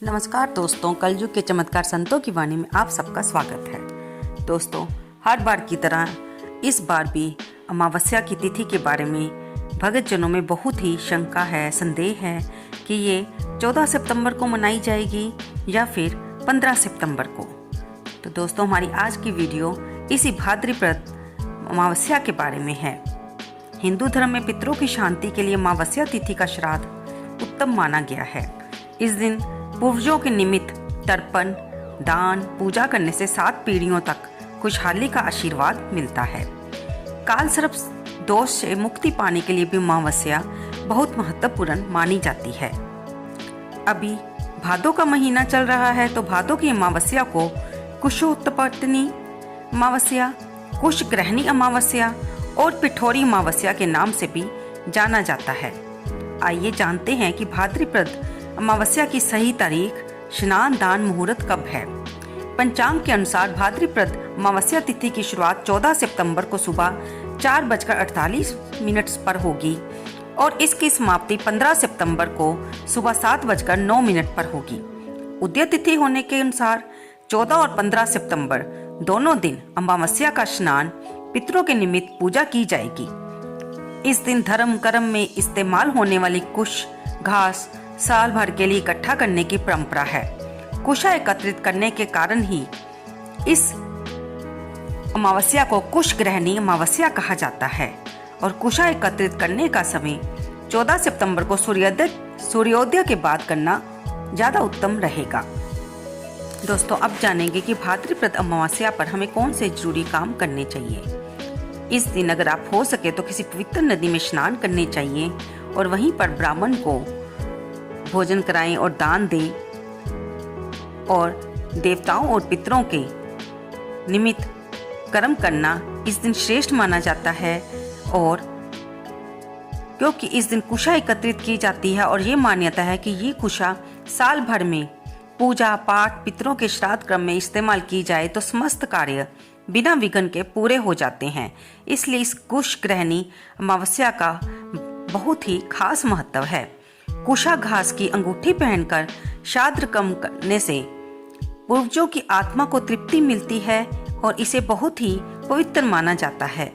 नमस्कार दोस्तों, कलयुग के चमत्कार संतों की वाणी में आप सबका स्वागत है। दोस्तों, हर बार की तरह इस बार भी अमावस्या की तिथि के बारे में भगत जनों में बहुत ही शंका है, संदेह है कि ये 14 सितंबर को मनाई जाएगी या फिर 15 सितंबर को। तो दोस्तों, हमारी आज की वीडियो इसी भाद्रपद अमावस्या के बारे में है। हिंदू धर्म में पितरों की शांति के लिए अमावस्या तिथि का श्राद्ध उत्तम माना गया है। इस दिन पूर्वजों के निमित्त तर्पण, दान, पूजा करने से 7 पीढ़ियों तक खुशहाली का आशीर्वाद मिलता है। काल सर्प दोष से मुक्ति पाने के लिए भी अमावस्या बहुत महत्वपूर्ण मानी जाती है। अभी भादों का महीना चल रहा है, तो भादों की अमावस्या को कुशोत्पत्तिनी अमावस्या, कुशग्रहणी अमावस्या और पिठोरी अमावस्या के नाम से भी जाना जाता है। आइए जानते हैं कि भाद्रपद अमावस्या की सही तारीख, स्नान, दान, मुहूर्त कब है। पंचांग के अनुसार भाद्रपद अमावस्या तिथि की शुरुआत 14 सितंबर को सुबह 4:48 पर होगी और इसकी समाप्ति 15 सितंबर को सुबह 7:09 पर होगी। उदय तिथि होने के अनुसार 14 और 15 सितंबर दोनों दिन अमावस्या का स्नान, पितरों के निमित्त पूजा की जाएगी। इस दिन धर्म कर्म में इस्तेमाल होने वाली कुश घास साल भर के लिए इकट्ठा करने की परंपरा है। कुशा एकत्रित करने के कारण ही इस अमावस्या को कुशग्रहणी अमावस्या कहा जाता है और कुशा एकत्रित करने का समय 14 सितंबर को सूर्योदय के बाद करना ज्यादा उत्तम रहेगा। दोस्तों, अब जानेंगे कि भाद्रपद अमावस्या पर हमें कौन से जरूरी काम करने चाहिए। इस दिन अगर आप हो सके तो किसी पवित्र नदी में स्नान करने चाहिए और वहीं पर ब्राह्मण को भोजन कराएं और दान दें और देवताओं और पितरों के निमित्त कर्म करना इस दिन श्रेष्ठ माना जाता है। और क्योंकि इस दिन कुशा एकत्रित की जाती है और ये मान्यता है कि ये कुशा साल भर में पूजा पाठ, पितरों के श्राद्ध क्रम में इस्तेमाल की जाए तो समस्त कार्य बिना विघ्न के पूरे हो जाते हैं। इसलिए इस कुशग्रहणी अमावस्या का बहुत ही खास महत्व है। कुशा घास की अंगूठी पहनकर श्राद्ध कर्म करने से पूर्वजों की आत्मा को तृप्ति मिलती है और इसे बहुत ही पवित्र माना जाता है।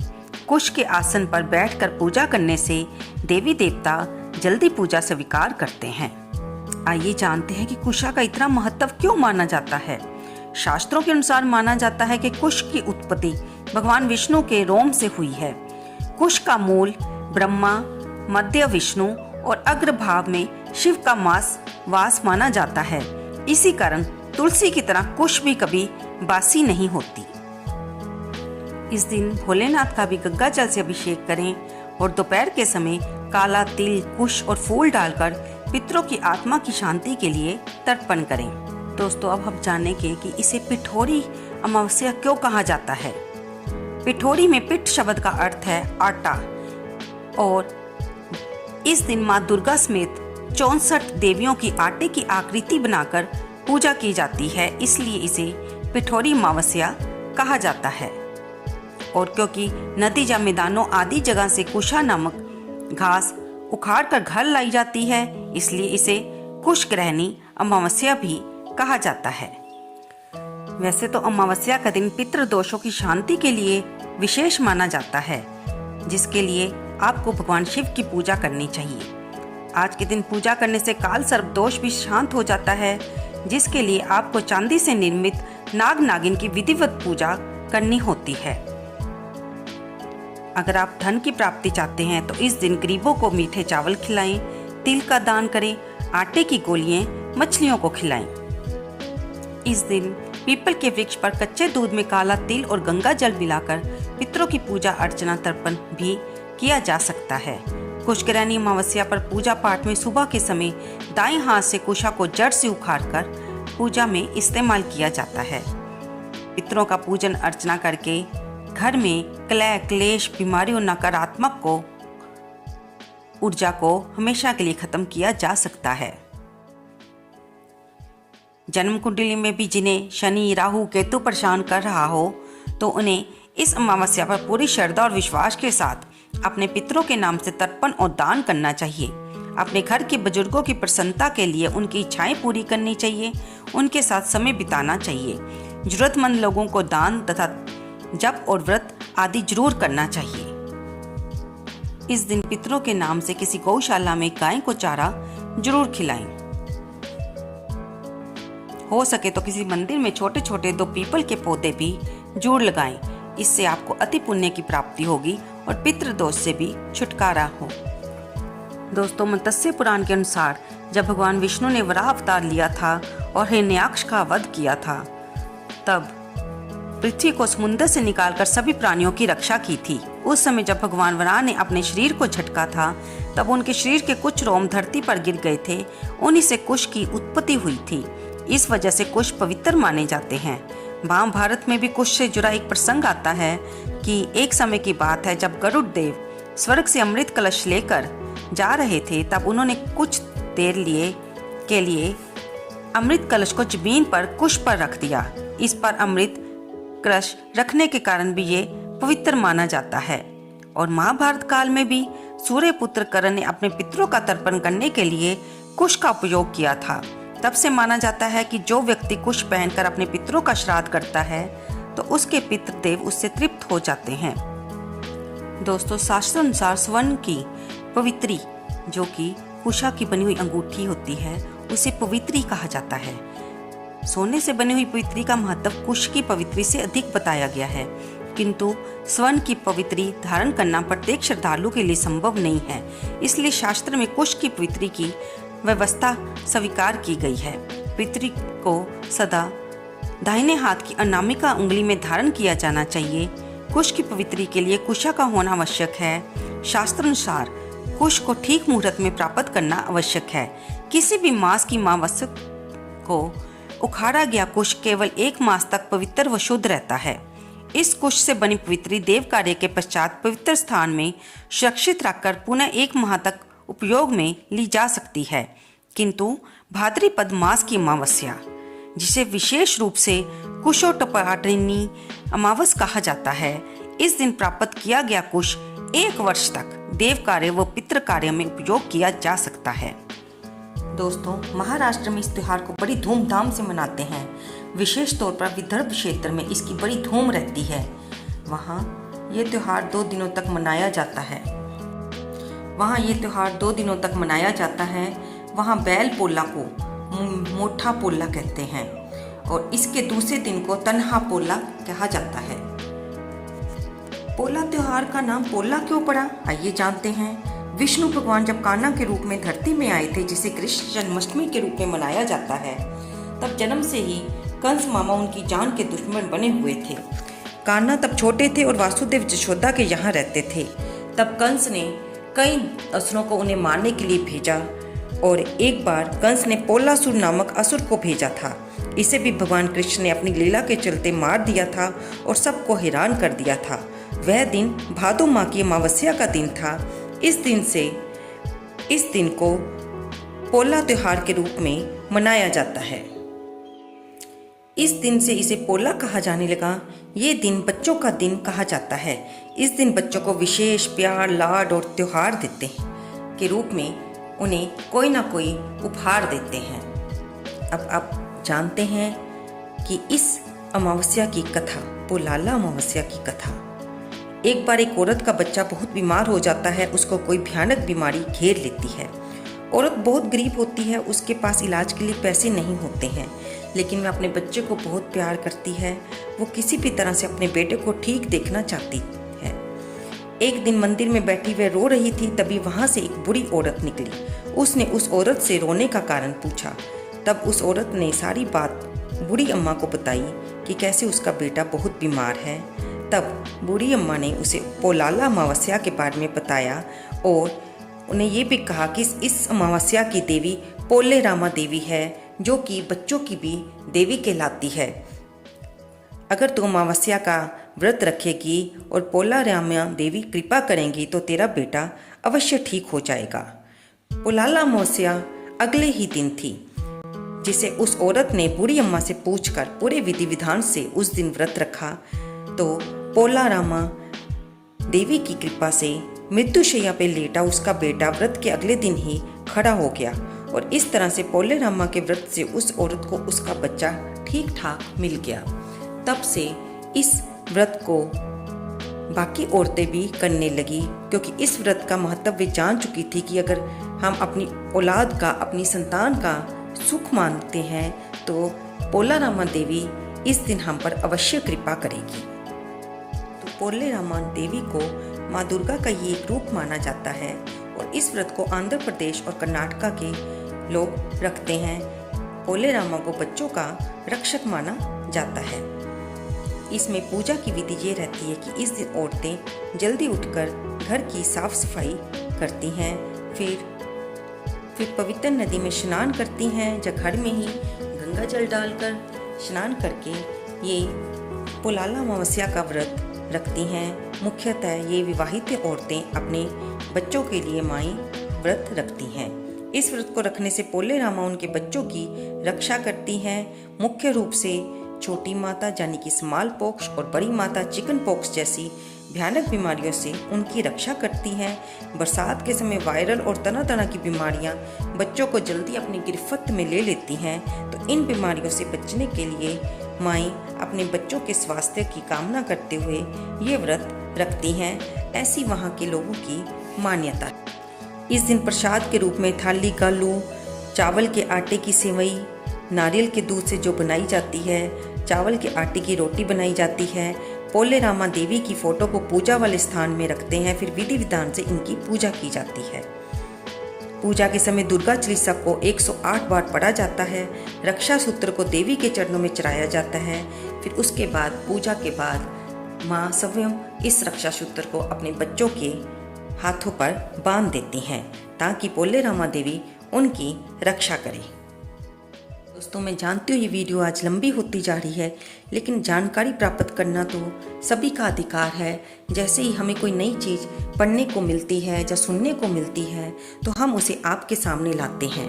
कुश के आसन पर बैठकर पूजा करने से देवी देवता जल्दी पूजा स्वीकार करते हैं। आइए जानते हैं कि कुशा का इतना महत्व क्यों माना जाता है। शास्त्रों के अनुसार माना जाता है कि कुश की उत्पत्ति भगवान विष्णु के रोम से हुई है। कुश का मूल ब्रह्मा, मध्य विष्णु और अग्रभाग में शिव का वास माना जाता है। इसी कारण तुलसी की तरह कुश भी कभी बासी नहीं होती। इस दिन भोलेनाथ का भी गंगा जल से अभिषेक करें और दोपहर के समय काला तिल, कुश और फूल डालकर पितरों की आत्मा की शांति के लिए तर्पण करें। दोस्तों, अब हम जानेंगे कि इसे पिठोरी अमावस्या क्यों कहा जाता है। पिठोरी में पिठ शब्द का अर्थ है आटा और इस दिन माँ दुर्गा समेत 64 देवियों की आटे की आकृति बनाकर पूजा की जाती है, इसलिए इसे पिठोरी अमावस्या कहा जाता है। और क्योंकि नदी या मैदानों आदि जगह से कुशा नामक घास उखाड़ कर घर लाई जाती है, इसलिए इसे कुशग्रहणी अमावस्या भी कहा जाता है। वैसे तो अमावस्या का दिन पितृ दोषों की शांति के लिए विशेष माना जाता है, जिसके लिए आपको भगवान शिव की पूजा करनी चाहिए। आज के दिन पूजा करने से काल सर्प दोष भी शांत हो जाता है, जिसके लिए आपको चांदी से निर्मित नाग नागिन की विधिवत पूजा करनी होती है। अगर आप धन की प्राप्ति चाहते हैं तो इस दिन गरीबों को मीठे चावल खिलाएं, तिल का दान करें, आटे की गोलियां मछलियों को खिलाएं। इस दिन पीपल के वृक्ष पर कच्चे दूध में काला तिल और गंगा जल मिलाकर पितरों की पूजा अर्चना तर्पण भी किया जा सकता है। कुशग्रहणी अमावस्या पर पूजा पाठ में सुबह के समय दाएं हाथ से कुशा को जड़ से उखाड़कर पूजा में इस्तेमाल किया जाता है। पितरों का पूजन अर्चना करके घर में कलह, क्लेश, बीमारी और नकारात्मक ऊर्जा को हमेशा के लिए खत्म किया जा सकता है। जन्म कुंडली में भी जिन्हें शनि, राहु, केतु परेशान कर रहा हो तो उन्हें इस अमावस्या पर पूरी श्रद्धा और विश्वास के साथ अपने पितरों के नाम से तर्पण और दान करना चाहिए। अपने घर के बुजुर्गों की प्रसन्नता के लिए उनकी इच्छाएं पूरी करनी चाहिए, उनके साथ समय बिताना चाहिए। जरूरतमंद लोगों को दान तथा जप और व्रत आदि जरूर करना चाहिए। इस दिन पितरों के नाम से किसी गौशाला में गाय को चारा जरूर खिलाएं। हो सके तो किसी मंदिर में छोटे छोटे 2 पीपल के पौधे भी जरूर लगाएं। इससे आपको अति पुण्य की प्राप्ति होगी और पितृदोष से भी छुटकारा हो। दोस्तों, मत्स्य पुराण के अनुसार जब भगवान विष्णु ने वराह अवतार लिया था और हिरण्याक्ष का वध किया था, तब पृथ्वी को समुद्र से निकालकर सभी प्राणियों की रक्षा की थी। उस समय जब भगवान वराह ने अपने शरीर को झटका था, तब उनके शरीर के कुछ रोम धरती पर गिर गए थे। उन्हीं से कुश की उत्पत्ति हुई थी। इस वजह से कुश पवित्र माने जाते हैं। महाभारत में भी कुश से जुड़ा एक प्रसंग आता है कि एक समय की बात है जब गरुड़ देव स्वर्ग से अमृत कलश लेकर जा रहे थे, तब उन्होंने कुछ देर के लिए अमृत कलश को जमीन पर कुश पर रख दिया। इस पर अमृत कलश रखने के कारण भी ये पवित्र माना जाता है। और महाभारत काल में भी सूर्यपुत्र कर्ण ने अपने पितरों का तर्पण करने के लिए कुश का उपयोग किया था। तब से माना जाता है कि जो व्यक्ति कुश पहनकर अपने पितरों का श्राद्ध करता है तो उसके पितृदेव उससे तृप्त हो जाते हैं। दोस्तों, शास्त्र अनुसार स्वर्ण की पवित्री, जो कि कुशा की बनी हुई अंगूठी होती है, उसे पवित्री कहा जाता है। सोने से बनी हुई पवित्री का महत्व कुश की पवित्री से अधिक बताया गया है, किंतु स्वर्ण की पवित्री धारण करना प्रत्येक श्रद्धालु के लिए संभव नहीं है। इसलिए शास्त्र में कुश की पवित्री की व्यवस्था स्वीकार की गई है। पवित्री को सदा दाहिने हाथ की अनामिका उंगली में धारण किया जाना चाहिए। कुश की पवित्री के लिए कुशा का होना आवश्यक है। शास्त्र अनुसार कुश को ठीक मुहूर्त में प्राप्त करना आवश्यक है। किसी भी मास की अमावस्या को उखाड़ा गया कुश केवल 1 मास तक पवित्र व शुद्ध रहता है। इस कुश से बनी पवित्री देव कार्य के पश्चात पवित्र स्थान में सुरक्षित रखकर पुनः 1 माह तक उपयोग में ली जा सकती है। किंतु भाद्रपद मास की अमावस्या, जिसे विशेष रूप से कुशोटपाटिनी अमावस कहा जाता है, इस दिन प्राप्त किया गया कुश 1 वर्ष तक देव कार्य व पितृ कार्य में उपयोग किया जा सकता है। दोस्तों, महाराष्ट्र में इस त्योहार को बड़ी धूमधाम से मनाते हैं। विशेष तौर पर विदर्भ क्षेत्र में इसकी बड़ी धूम रहती है। वहाँ ये त्योहार 2 दिनों तक मनाया जाता है। वहाँ बैल पोला को मोठा पोला कहते हैं और इसके दूसरे दिन को तन्हा पोला कहा जाता है। पोला त्योहार का नाम पोला क्यों पड़ा, आइए जानते हैं। विष्णु भगवान जब कान्हा के रूप में धरती में आए थे, जिसे कृष्ण जन्माष्टमी के रूप में मनाया जाता है, तब जन्म से ही कंस मामा उनकी जान के दुश्मन बने हुए थे। कान्हा तब छोटे थे और वासुदेव यशोदा के यहाँ रहते थे। तब कंस ने कई असुरों को उन्हें मारने के लिए भेजा और एक बार कंस ने पोलासुर नामक असुर को भेजा था। इसे भी भगवान कृष्ण ने अपनी लीला के चलते मार दिया था और सबको हैरान कर दिया था। वह दिन भादो माह की अमावस्या का दिन था। इस दिन को पोला त्योहार के रूप में मनाया जाता है। इस दिन से इसे पोला कहा जाने लगा। ये दिन बच्चों का दिन कहा जाता है। इस दिन बच्चों को विशेष प्यार, लाड और त्योहार देते हैं के रूप में उन्हें कोई ना कोई उपहार देते हैं। अब आप जानते हैं कि इस अमावस्या की कथा, पोलाला अमावस्या की कथा। एक बार एक औरत का बच्चा बहुत बीमार हो जाता है। उसको कोई भयानक बीमारी घेर लेती है। औरत बहुत गरीब होती है, उसके पास इलाज के लिए पैसे नहीं होते हैं, लेकिन वह अपने बच्चे को बहुत प्यार करती है। वो किसी भी तरह से अपने बेटे को ठीक देखना चाहती है। एक दिन मंदिर में बैठी वह रो रही थी, तभी वहाँ से एक बुरी औरत निकली। उसने उस औरत से रोने का कारण पूछा। तब उस औरत ने सारी बात बूढ़ी अम्मा को बताई कि कैसे उसका बेटा बहुत बीमार है। तब बूढ़ी अम्मा ने उसे पोलाला अमावस्या के बारे में बताया और उन्हें ये भी कहा कि इस अमावस्या की देवी पोले रामा देवी है, जो कि बच्चों की भी देवी कहलाती है। अगर तू अमावस्या का व्रत रखेगी और पोला रामा देवी कृपा करेंगी तो तेरा बेटा अवश्य ठीक हो जाएगा। पोलाला अमावस्या अगले ही दिन थी, जिसे उस औरत ने बूढ़ी अम्मा से पूछकर पूरे विधि विधान से उस दिन व्रत रखा तो पोला रामा देवी की कृपा से मृत्युशैया पे लेटा उसका बेटा व्रत के अगले दिन ही खड़ा हो गया और इस तरह से पोले रामा के व्रत से उस औरत को उसका बच्चा ठीक ठाक मिल गया। तब से इस व्रत को बाकी औरतें भी करने लगी, क्योंकि इस व्रत का महत्व वे जान चुकी थी कि अगर हम अपनी औलाद का, अपनी संतान का सुख मांगते हैं तो पोला रामा देवी इस दिन हम पर अवश्य कृपा करेगी। तो पोले रामा देवी को माँ दुर्गा का ये एक रूप माना जाता है और इस व्रत को आंध्र प्रदेश और कर्नाटका के लोग रखते हैं। पोले रामा को बच्चों का रक्षक माना जाता है। इसमें पूजा की विधि ये रहती है कि इस दिन औरतें जल्दी उठकर घर की साफ सफाई करती हैं, फिर पवित्र नदी में स्नान करती हैं, या घर में ही गंगा जल डालकर स्नान करके ये पोलाला अमावस्या का व्रत रखती हैं। मुख्यतः ये विवाहित औरतें अपने बच्चों के लिए माई व्रत रखती हैं। इस व्रत को रखने से पोले रामा उनके बच्चों की रक्षा करती हैं। मुख्य रूप से छोटी माता यानी कि स्मॉल पॉक्स और बड़ी माता चिकन पॉक्स जैसी भयानक बीमारियों से उनकी रक्षा करती हैं। बरसात के समय वायरल और तरह तरह की बीमारियां बच्चों को जल्दी अपनी गिरफ्त में ले लेती हैं, तो इन बीमारियों से बचने के लिए माई अपने बच्चों के स्वास्थ्य की कामना करते हुए ये व्रत रखती हैं। ऐसी वहाँ के लोगों की मान्यता है। इस दिन प्रसाद के रूप में थाली गालू, चावल के आटे की सेवई, नारियल के दूध से जो बनाई जाती है, चावल के आटे की रोटी बनाई जाती है। पोले रामा देवी की फोटो को पूजा वाले स्थान में रखते हैं, फिर विधि विधान से इनकी पूजा की जाती है। पूजा के समय दुर्गा चालीसा को 108 बार पढ़ा जाता है। रक्षा सूत्र को देवी के चरणों में चढ़ाया जाता है। फिर उसके बाद पूजा के बाद माँ स्वयं इस रक्षा सूत्र को अपने बच्चों के हाथों पर बांध देती हैं ताकि पोले रामा देवी उनकी रक्षा करें। दोस्तों, मैं जानती हूँ ये वीडियो आज लंबी होती जा रही है, लेकिन जानकारी प्राप्त करना तो सभी का अधिकार है। जैसे ही हमें कोई नई चीज़ पढ़ने को मिलती है या सुनने को मिलती है तो हम उसे आपके सामने लाते हैं।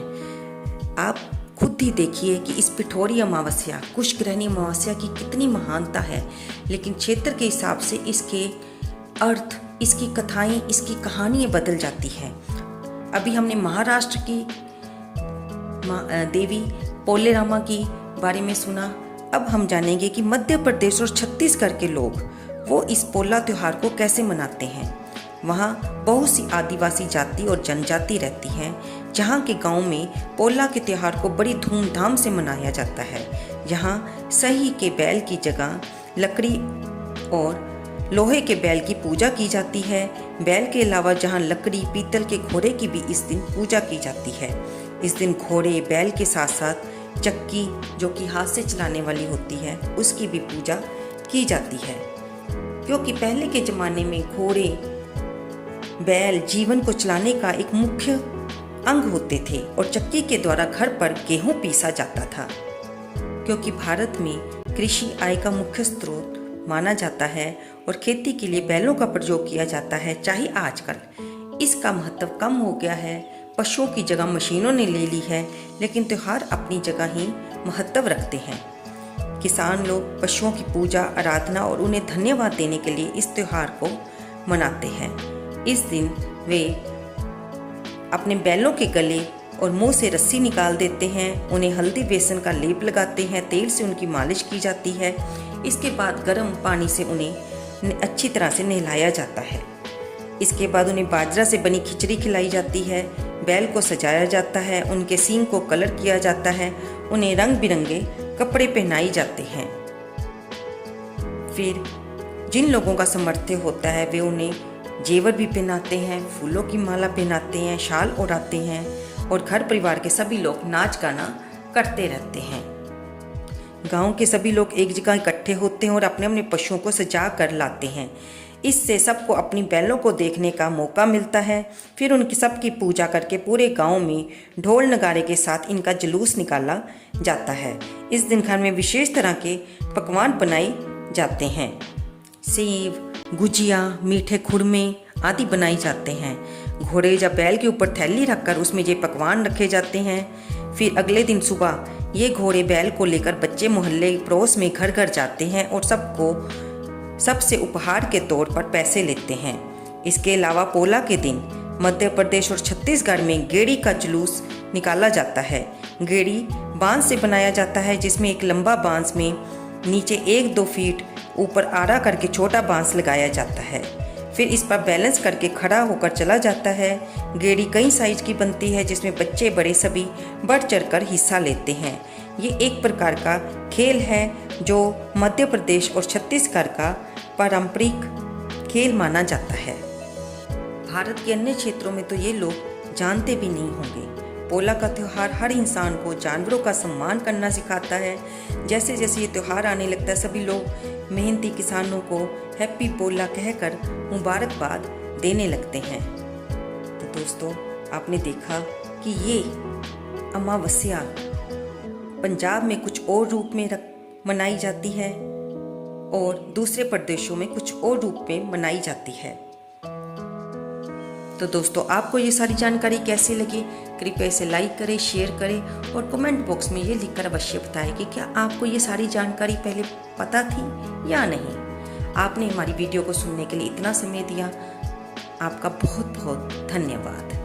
आप खुद ही देखिए कि इस पिठोरी अमावस्या, कुशग्रहणी अमावस्या की कितनी महानता है, लेकिन क्षेत्र के हिसाब से इसके अर्थ, इसकी कथाएं, इसकी कहानियाँ बदल जाती हैं। अभी हमने महाराष्ट्र की देवी पोले रामा की बारे में सुना। अब हम जानेंगे कि मध्य प्रदेश और छत्तीसगढ़ के लोग वो इस पोला त्योहार को कैसे मनाते हैं। वहाँ बहुत सी आदिवासी जाति और जनजाति रहती हैं, जहाँ के गांव में पोला के त्योहार को बड़ी धूमधाम से मनाया जाता है। यहाँ सही के बैल की जगह लकड़ी और लोहे के बैल की पूजा की जाती है। बैल के अलावा जहाँ लकड़ी, पीतल के घोड़े की भी इस दिन पूजा की जाती है। इस दिन घोड़े, बैल के साथ साथ चक्की जो कि हाथ से चलाने वाली होती है, उसकी भी पूजा की जाती है, क्योंकि पहले के ज़माने में घोड़े, बैल जीवन को चलाने का एक मुख्य अंग होते थे और चक्की के द्वारा घर पर गेहूं पीसा जाता था। क्योंकि भारत में कृषि आय का मुख्य स्रोत माना जाता है और खेती के लिए बैलों का प्रयोग किया जाता है। चाहे आजकल इसका महत्व कम हो गया है, पशुओं की जगह मशीनों ने ले ली है, लेकिन त्यौहार अपनी जगह ही महत्व रखते हैं। किसान लोग पशुओं की पूजा, आराधना और उन्हें धन्यवाद देने के लिए इस त्यौहार को मनाते हैं। इस दिन वे अपने बैलों के गले और मुंह से रस्सी निकाल देते हैं, उन्हें हल्दी बेसन का लेप लगाते हैं, तेल से उनकी मालिश की जाती है। इसके बाद गर्म पानी से उन्हें अच्छी तरह से नहलाया जाता है। इसके बाद उन्हें बाजरा से बनी खिचड़ी खिलाई जाती है। बैल को सजाया जाता है, उनके सींग को कलर किया जाता है, उन्हें रंग बिरंगे कपड़े पहनाए जाते हैं। फिर जिन लोगों का सामर्थ्य होता है वे उन्हें जेवर भी पहनाते हैं, फूलों की माला पहनाते हैं, शाल ओढ़ाते हैं और घर परिवार के सभी लोग नाच गाना करते रहते हैं। गांव के सभी लोग एक जगह इकट्ठे होते हैं और अपने अपने पशुओं को सजा कर लाते हैं। इससे सबको अपनी बैलों को देखने का मौका मिलता है। फिर उनकी सबकी पूजा करके पूरे गांव में ढोल नगाड़े के साथ इनका जुलूस निकाला जाता है। इस दिन घर में विशेष तरह के पकवान बनाए जाते हैं। सेव, गुजिया, मीठे खुरमे आदि बनाए जाते हैं। घोड़े या बैल के ऊपर थैली रखकर उसमें ये पकवान रखे जाते हैं। फिर अगले दिन सुबह ये घोड़े बैल को लेकर बच्चे मोहल्ले पड़ोस में घर घर जाते हैं और सबसे उपहार के तौर पर पैसे लेते हैं। इसके अलावा पोला के दिन मध्य प्रदेश और छत्तीसगढ़ में गेड़ी का जुलूस निकाला जाता है। गेड़ी बांस से बनाया जाता है, जिसमें एक लंबा बांस में नीचे 1-2 फीट ऊपर आड़ा करके छोटा बांस लगाया जाता है। फिर इस पर बैलेंस करके खड़ा होकर चला जाता है। गेड़ी कई साइज की बनती है, जिसमें बच्चे बड़े सभी बढ़ चढ़कर हिस्सा लेते हैं। ये एक प्रकार का खेल है जो मध्य प्रदेश और छत्तीसगढ़ का पारंपरिक खेल माना जाता है। भारत के अन्य क्षेत्रों में तो ये लोग जानते भी नहीं होंगे। पोला का त्यौहार हर इंसान को जानवरों का सम्मान करना सिखाता है। जैसे जैसे ये त्यौहार आने लगता है, सभी लोग मेहनती किसानों को हैप्पी पोला कहकर मुबारकबाद देने लगते हैं। तो दोस्तों, आपने देखा कि ये अमावस्या पंजाब में कुछ और रूप में मनाई जाती है और दूसरे प्रदेशों में कुछ और रूप में मनाई जाती है। तो दोस्तों, आपको ये सारी जानकारी कैसी लगी? कृपया इसे लाइक करें, शेयर करें और कमेंट बॉक्स में ये लिखकर अवश्य बताएं कि क्या आपको ये सारी जानकारी पहले पता थी या नहीं। आपने हमारी वीडियो को सुनने के लिए इतना समय दिया, आपका बहुत बहुत धन्यवाद।